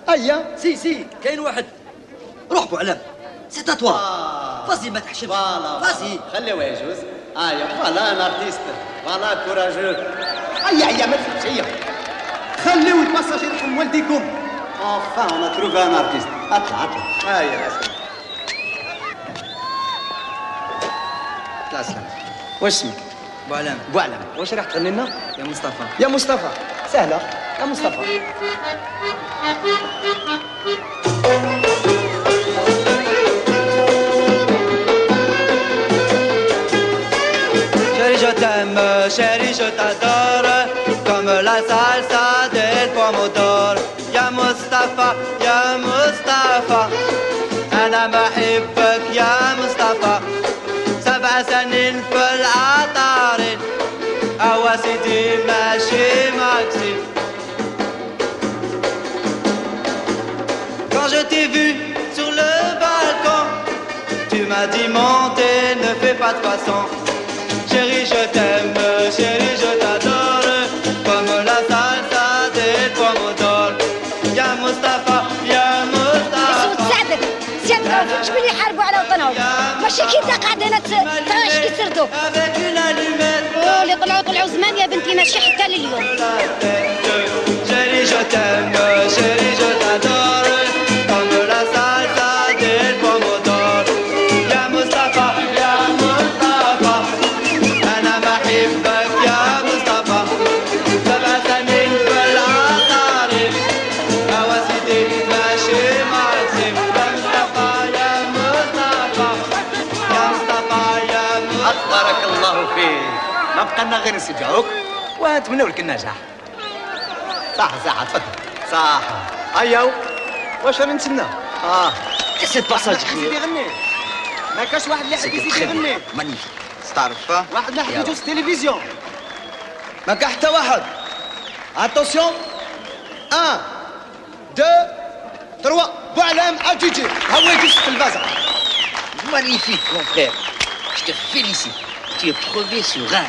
هيا سي كاين واحد. روح بوعلام سي تاتوا. فاسي ما تحشمش. فاسي خليوه يجوز. فوالا ان ارتيست، فوالا كوراجو. هيا ما تخافش. هيا خليو الباساج يرحم والديكم. enfin on a trouvé un artiste. اطلع هيا اسلم. اطلع اسلم. واش اسمك؟ بوعلام. بوعلام. واش راح تغني لنا؟ يا مصطفى. يا مصطفى. سهله يا مصطفى. Je t'aime, chérie, je t'adore, comme la salsa del pomodoro. يا مصطفى يا مصطفى أنا بحبك يا مصطفى. 7 سنين في العطارين أوا سيدي ماشي ماكسي. Quand je t'ai vu sur le balcon, tu m'as dit montez, ne fais pas de façon. Chérie, je t'aime, chérie, je t'adore, comme la salsa del pomodoro. يا مصطفى يا مصطفى. سعدك سيادة شكون اللي يحاربوا على وطنهم؟ ماشي كي انت قاعد هنا تراش كيسردوا. اللي طلعوا زمان يا بنتي ماشي حتى لليوم. Chérie, je t'aime, chérie, je t'adore, comme la salsa del pomodoro. يا مصطفى يا مصطفى أنا بحبك يا مصطفى. 7 سنين في العطارين أوا سيدي ماشي معزم. يا مصطفى يا مصطفى يا مصطفى يا مصطفى. بارك الله فيك. ما بقالنا غير نسجعوك ونتمنوا لك النجاح. صح تفضل. صح هيا واش راني نتسنى. سي باساج يزيد يغني. ما كاش واحد اللي حب يزيد يغني. مانيفيك. تعرف واحد اللي حب يجوز التلفزيون. ما كان حتى واحد. اتونسيون 1 2 3 بوعلام اتيتي هو يجوز في البازا. Magnifique, mon frère. Je te félicite. Tu es premier sur 1.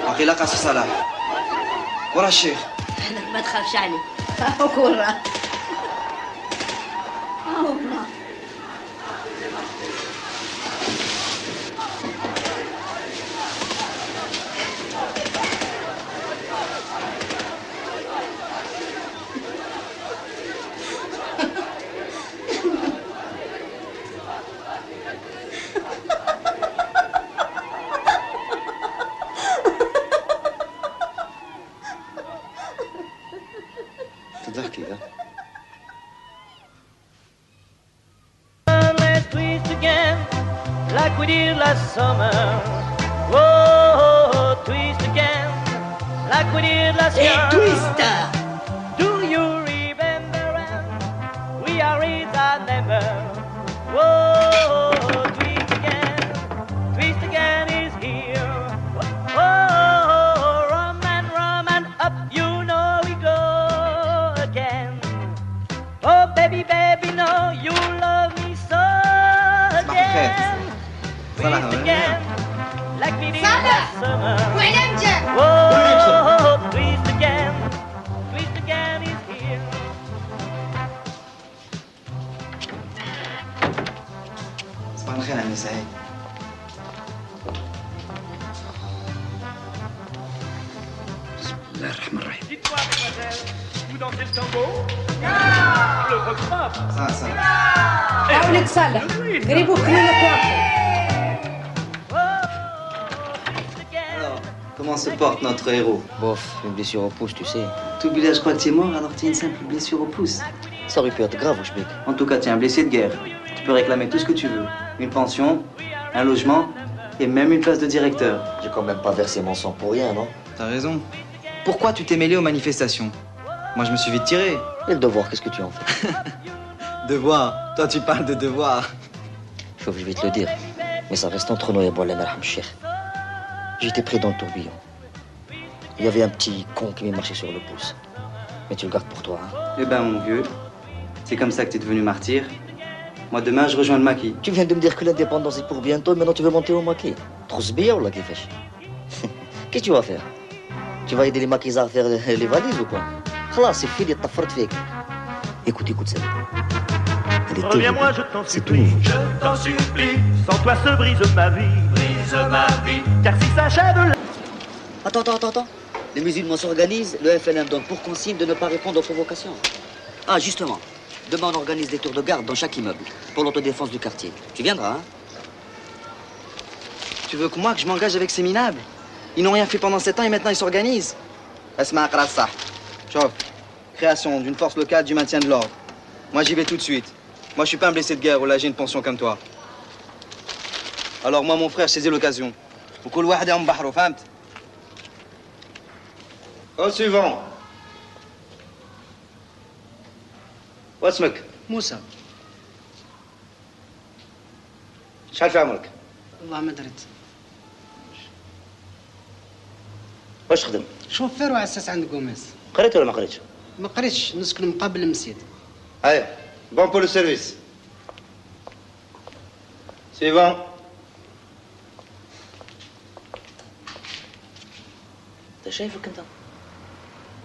عقيلة قاسي صلاح ورا الشيخ. ما تخافش عليه. هاك وراه. تضحكي ها؟ Let's twist again, like we did last summer. Oh, twist again, like we did last year. Hey, twister! Do you remember when we are in that number? Oh, twist again is here. Oh, rum and up, you know we go again. Oh, baby, no, you love me so again. Twist again, like we did last summer. وعلام جا. الله الرحمن الرحيم. Dites-moi, mademoiselle, vous dansez le tango? Le rockpop? حاول تصلح قريبو كلنا كواكب. Alors, comment se porte notre héros? Bof, une blessure au pouce, tu sais. Tout Bilal, je crois que tu es mort, alors tu as une simple blessure au pouce. Ça aurait pu être grave, Oujbek. En tout cas, tu es un blessé de guerre. Tu peux réclamer tout ce que tu veux. Une pension, un logement et même une place de directeur. J'ai quand même pas versé mon sang pour rien, non? T'as raison. Pourquoi tu t'es mêlé aux manifestations? Moi, je me suis vite tiré. Et le devoir, qu'est-ce que tu en fais? Devoir. Toi, tu parles de devoir. Chauffe, je vais te le dire. Mais ça reste entre nous et Boalem Cheikh. J'étais pris dans le tourbillon. Il y avait un petit con qui m'est marché sur le pouce. Mais tu le gardes pour toi, hein? Eh ben, mon vieux, c'est comme ça que tu es devenu martyr. Moi, demain, je rejoins le maquis. Tu viens de me dire que l'indépendance est pour bientôt, maintenant tu veux monter au maquis. Trop sbire ou là, Kifesh? Qu'est-ce que tu vas faire? Tu vas aider les maquis à faire les valises ou quoi? Khalas, c'est fini, t'as fort fait. Écoute, ça. Reviens-moi, je t'en supplie, je t'en supplie. Sans toi se brise ma vie, car si s'achève la... Attends. Les musulmans s'organisent, le FLM donne pour consigne de ne pas répondre aux provocations. Ah, justement, demain on organise des tours de garde dans chaque immeuble, pour l'autodéfense du quartier. Tu viendras, hein? Tu veux que moi, que je m'engage avec ces minables? Ils n'ont rien fait pendant 7 ans et maintenant ils s'organisent. Esma Akrassa. Chof. Création d'une force locale du maintien de l'ordre. Moi, j'y vais tout de suite. Moi, je suis pas un blessé de guerre ou là, j'ai une pension comme toi. Alors, moi, mon frère, je saisis l'occasion. وكل واحد يوم بحره فهمت؟ Au suivant. واسمك؟ موسى. شحال في عمرك؟ والله ما درت. واش تخدم؟ شوفير وعساس عند قوماس. قريت ولا ما قريتش؟ ما قريتش نسكن مقابل المسجد. Allez, bon pour le service. Suivant. انت شايفك انت؟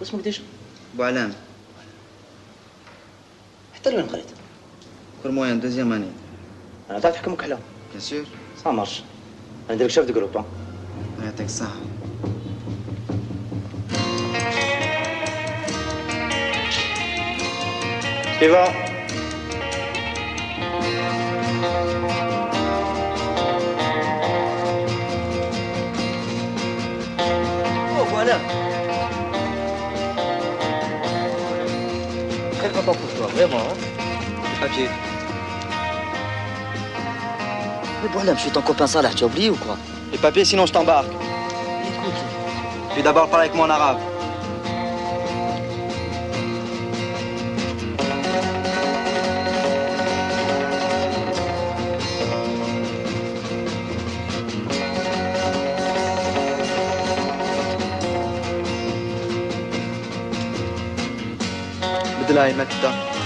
واسمك ديش؟ بوعلام. حتى لوين قريت؟ Pour moi, en deuxième année. انا تعرف تحكم كحله. Bien sûr. Ça marche. انا نديرك شاف ديك طون. يعطيك الصحة. Suivant. Oh, voilà. Très content pour toi, vraiment. Hein? Papier. Mais voilà, je suis ton copain Salah, tu as oublié ou quoi? Les papiers, sinon je t'embarque. Écoute, Je vais d'abord parler avec moi en arabe. بدل هاي المادة.